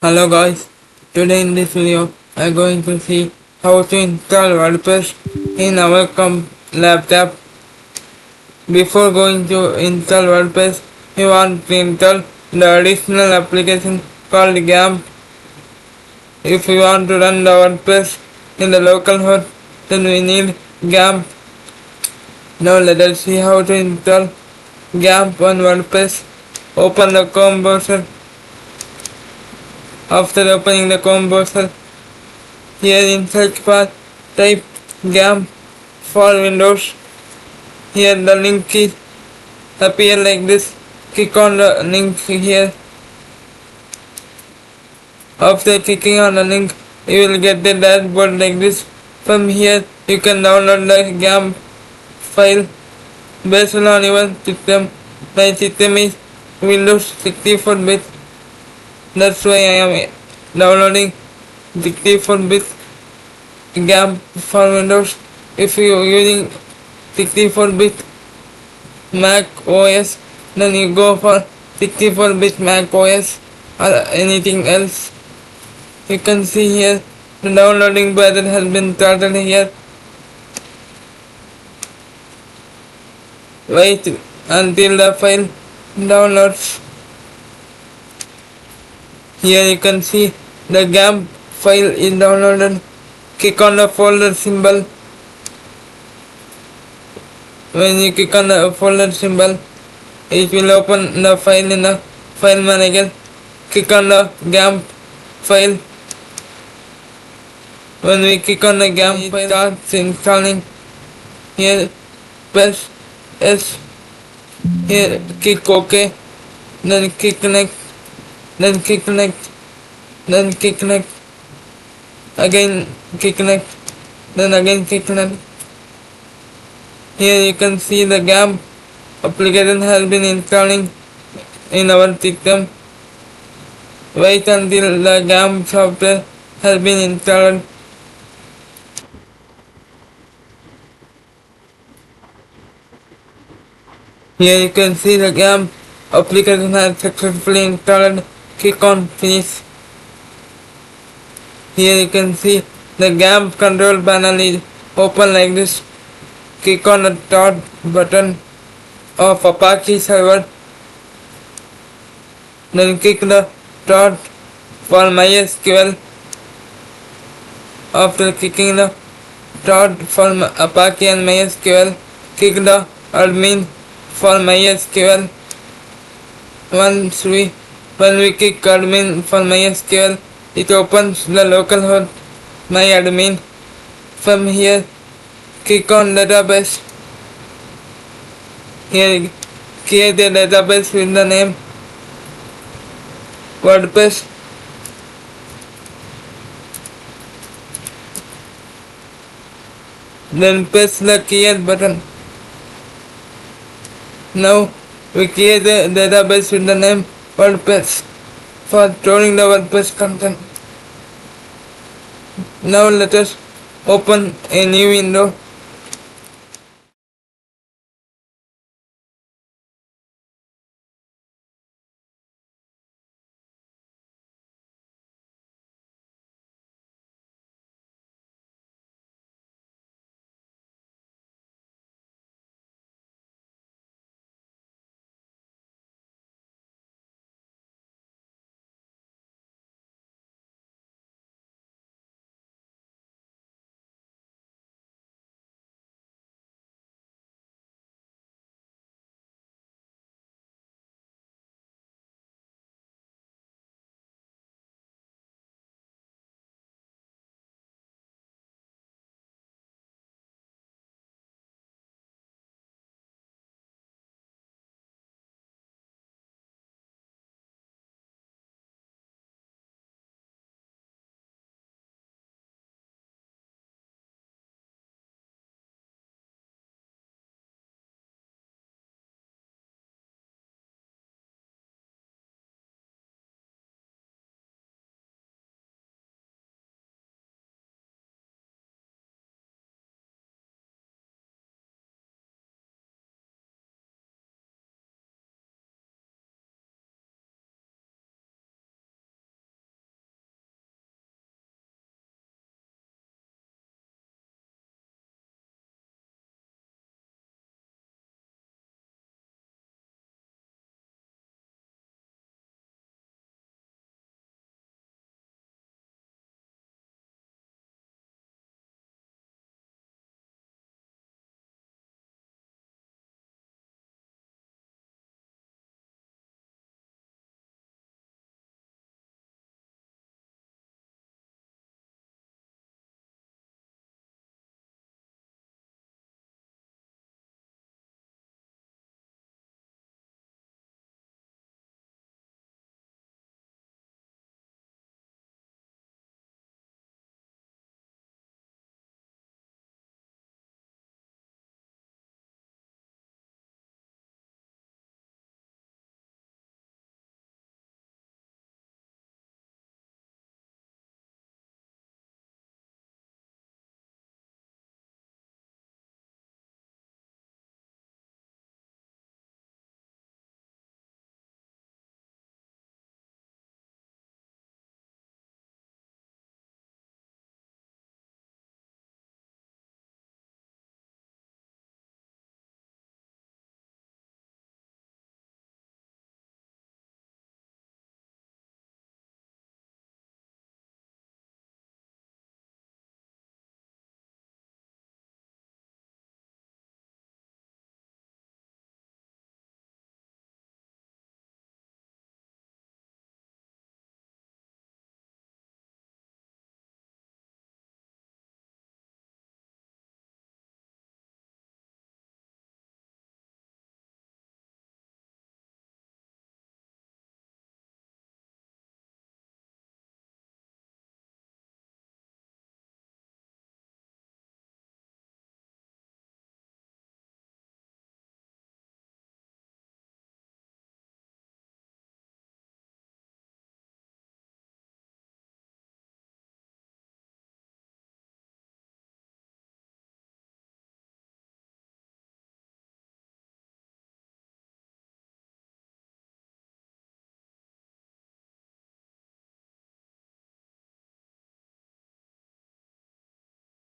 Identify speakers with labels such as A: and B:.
A: Hello guys, today in this video I am going to see how to install WordPress in our laptop. Before going to install WordPress, we want to install the additional application called XAMPP. If we want to run the WordPress in the local host, then we need XAMPP. Now let us see how to install XAMPP on WordPress. Open the Chrome browser. After opening the Chrome browser, here in search bar, type XAMPP for Windows. Here the link is appear like this. Click on the link here. After clicking on the link, you will get the dashboard like this. From here, you can download the XAMPP file based on your system. My system is Windows 64-bit. That's why I am downloading 64-bit XAMPP for Windows. If you are using 64-bit Mac OS, then you go for 64-bit Mac OS or anything else. You can see here the downloading button has been started here. Wait until the file downloads. Here you can see the XAMPP file is downloaded. Click on the folder symbol. When you click on the folder symbol, it will open the file in the file manager. Click on the XAMPP file. When we click on the XAMPP file, it starts installing. Here press S. Here click OK. Then click next. Then click next. Then click next. Again click next. Then again click next. Here you can see the XAMPP application has been installing in our system. Wait until the XAMPP software has been installed. Here you can see the XAMPP application has successfully installed. Click on finish. Here you can see the XAMPP control panel is open like this. Click on the start button of Apache server. Then click the start for MySQL. After clicking the start for Apache and MySQL, click the admin for MySQL. When we click admin for MySQL, it opens the localhost myadmin. From here, click on database. Here, create a database with the name WordPress. Then press the create button. Now we create a database with the name WordPress for storing the WordPress content. Now let us open a new window.